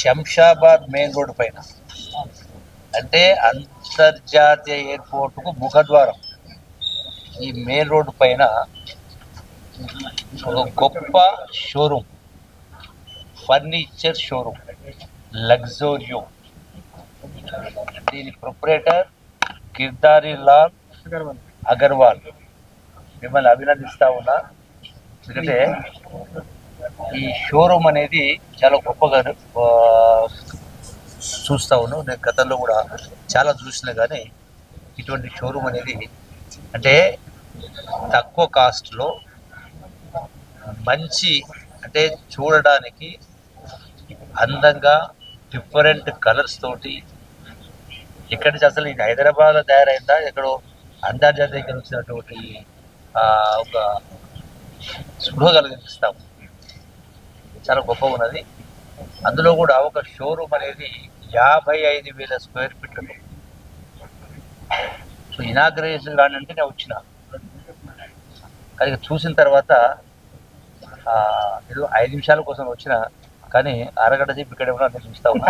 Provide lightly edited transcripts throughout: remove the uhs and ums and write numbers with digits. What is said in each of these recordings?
Shamshabad main road పైన, అంటే అంతర్జాతీయ ఎయిర్పోర్ట్కు ముఖద్వారం, ఈ మెయిన్ రోడ్ పైన ఒక గొప్ప షోరూమ్, ఫర్నిచర్ షోరూమ్ లగ్జోరియో. దీని ప్రొప్రైటర్ గిర్దారి లాల్ అగర్వాల్. మిమ్మల్ని అభినందిస్తా ఉన్నా, ఎందుకంటే ఈ షోరూమ్ అనేది చాలా గొప్పగా చూస్తూ ఉన్నాను. నేను గతంలో కూడా చాలా చూసినా కానీ ఇటువంటి షోరూమ్ అనేది, అంటే తక్కువ కాస్ట్లో మంచి, అంటే చూడడానికి అందంగా డిఫరెంట్ కలర్స్ తోటి, ఇక్కడి నుంచి అసలు ఇది హైదరాబాద్లో తయారైందా ఎక్కడో అంతర్జాతీయంగా వచ్చినటువంటి ఒక స్పృహ కలిగిస్తాము. చాలా గొప్పగా ఉన్నది. అందులో కూడా ఒక షోరూమ్ అనేది 55,000 స్క్వేర్ ఫీట్లకు. సో ఇనాగ్రేషన్ కానీ అంటే నేను వచ్చిన, కానీ చూసిన తర్వాత ఏదో 5 నిమిషాల కోసం వచ్చిన, కానీ అరగంట సేపు ఇక్కడ ఉన్నా నేను చూస్తా ఉన్నా.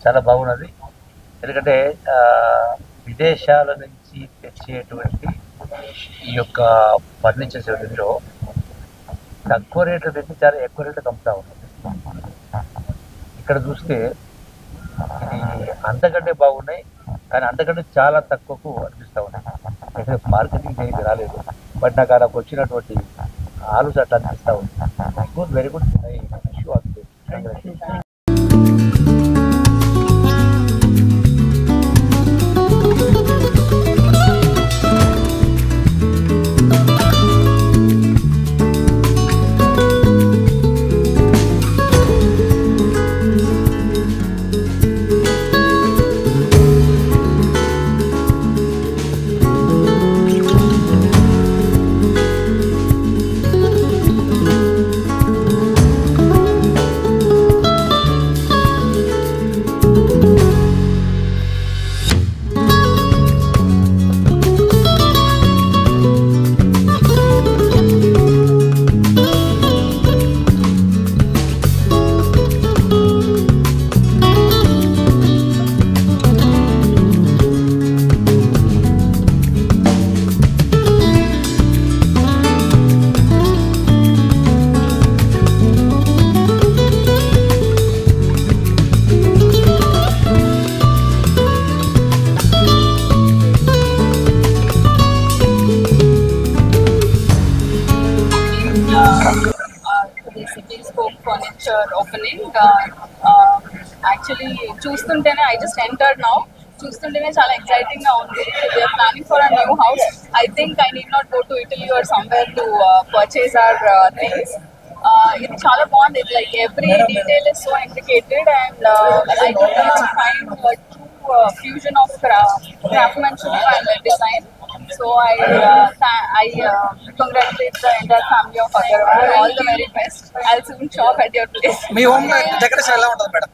చాలా బాగున్నది. ఎందుకంటే విదేశాల నుంచి తెచ్చేటువంటి ఈ యొక్క ఫర్నిచర్స్ ఇందులో తక్కువ రేట్లు తెచ్చి చాలా ఎక్కువ రేట్లకు అమ్ముతా ఉన్నది. ఇక్కడ చూస్తే ఇది అంతకంటే బాగున్నాయి, కానీ అంతకంటే చాలా తక్కువకు అనిపిస్తూ ఉన్నాయి. ఇక్కడ మార్కెటింగ్ చేయడానికి రాలేదు, బట్ నాకు అలా వచ్చినటువంటి ఆలోచన అట్లా అనిపిస్తూ ఉంది. Good, very good. ఇష్యూ అవుతుంది. Opening. Actually, చూస్తుంటేనే I just entered now. చూస్తుంటేనే చాలా ఎక్సైటింగ్ గా ఉంది. We are planning for a new house. I think I need not go to Italy or somewhere to purchase our things. ఇది చాలా బాగుంది. It's like every detail is so intricated and I think it's kind of a true fusion of craftsmanship and design. So I congratulate the entire family of Agarwal. All the very best. I'll soon shop at your place. Me home decoration ఎలా ఉంటుంది madam?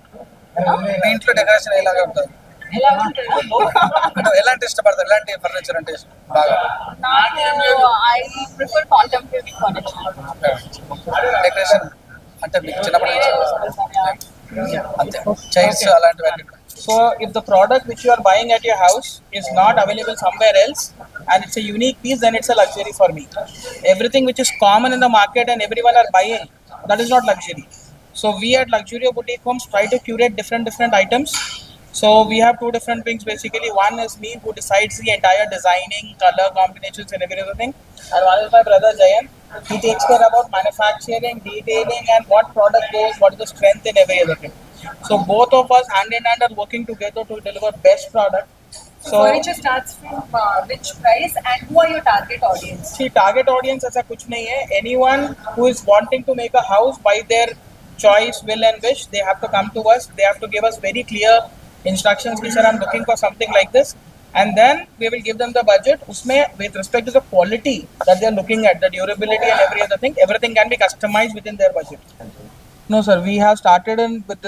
మీ ఇంట్లో decoration ఎలాగా ఉంటుంది? ఎలా ఉంటుంది? ఎలాంటి ఇష్టపడతారు? ఎలాంటి ఫర్నిచర్ అంటే బాగా? నాకు I prefer contemporary furniture. Decoration అంటే మీకు చిన్నప్పటి నుంచి అంతే, చైర్స్ అలాంటివన్నీ. So if the product which you are buying at your house is not available somewhere else and it's a unique piece, then it's a luxury for me. Everything which is common in the market and everyone are buying, that is not luxury. So we at Luxurio Boutique Homes try to curate different items. So we have two different things basically. One is me who decides the entire designing, color combinations and every other thing. And one is my brother Jayan. He takes care about manufacturing, detailing and what product goes, what is the strength in every other thing. So both of us hand in hand are working together to deliver best product. So furniture starts from which price and who are your target audience? See, target audience ऐसा कुछ नहीं है. Anyone who is wanting to make a house by their choice, will and wish, they have to come to us. They have to give us very clear instructions. We said I'm looking for something like this, and then we will give them the budget. Usme, with respect to the quality that they are looking at, the durability and every other thing, everything can be customized within their budget. No sir, we have started with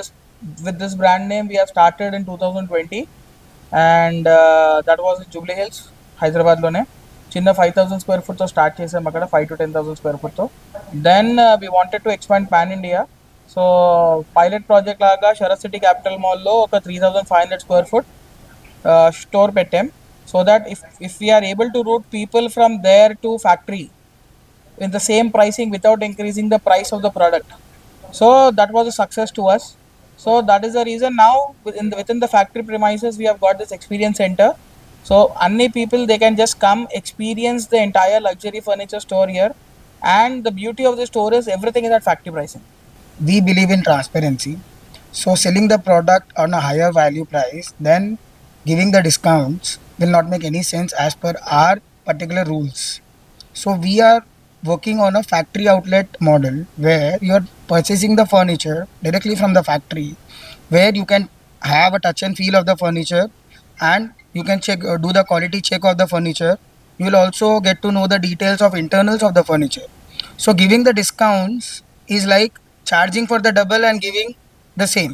this brand name. We have started in 2020, and that was in Jubilee Hills, Hyderabad lone. చిన్న 5,000 square foot తో start చేసాం అక్కడ, 5 to 10,000 square foot తో. Then we wanted to expand pan India. So pilot project లాగా Sarath city capital మాల్లో ఒక 3,500 square foot store పెట్టాం. So that if we are able to route people from there to factory with the same pricing without increasing the price of the product. So that was a success to us. So that is the reason now within the factory premises we have got this experience center. So any people, they can just come experience the entire luxury furniture store here, and the beauty of the store is everything is at factory pricing. We believe in transparency. So selling the product on a higher value price, then giving the discounts will not make any sense as per our particular rules. So we are working on a factory outlet model where you are purchasing the furniture directly from the factory, where you can have a touch and feel of the furniture, and you can check do the quality check of the furniture. You will also get to know the details of internals of the furniture. So giving the discounts is like charging for the double and giving the same.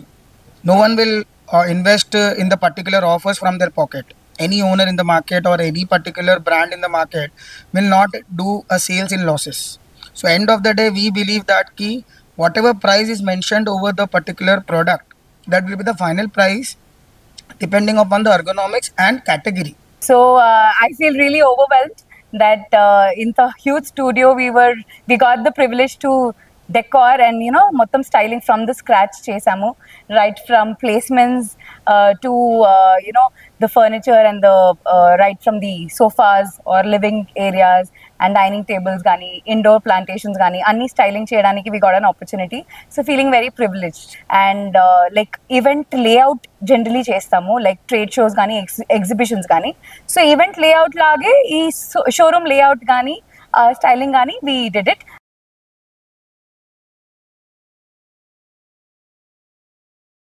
No one will invest in the particular offers from their pocket. Any owner in the market or any particular brand in the market will not do a sales in losses. So end of the day, we believe that key whatever price is mentioned over the particular product, that will be the final price depending upon the ergonomics and category. So I feel really overwhelmed that in the huge studio we got the privilege to decor and మొత్తం styling from the scratch చేసాము, right from placements to the furniture and the right from the sofas or living areas and dining tables కానీ indoor plantations కానీ అన్ని styling చేయడానికి we got an opportunity. So feeling very privileged. And like event layout generally చేస్తాము, like trade shows కానీ exhibitions కానీ. So event layout లాగే ఈ showroom layout కానీ స్టైలింగ్ కానీ we did it.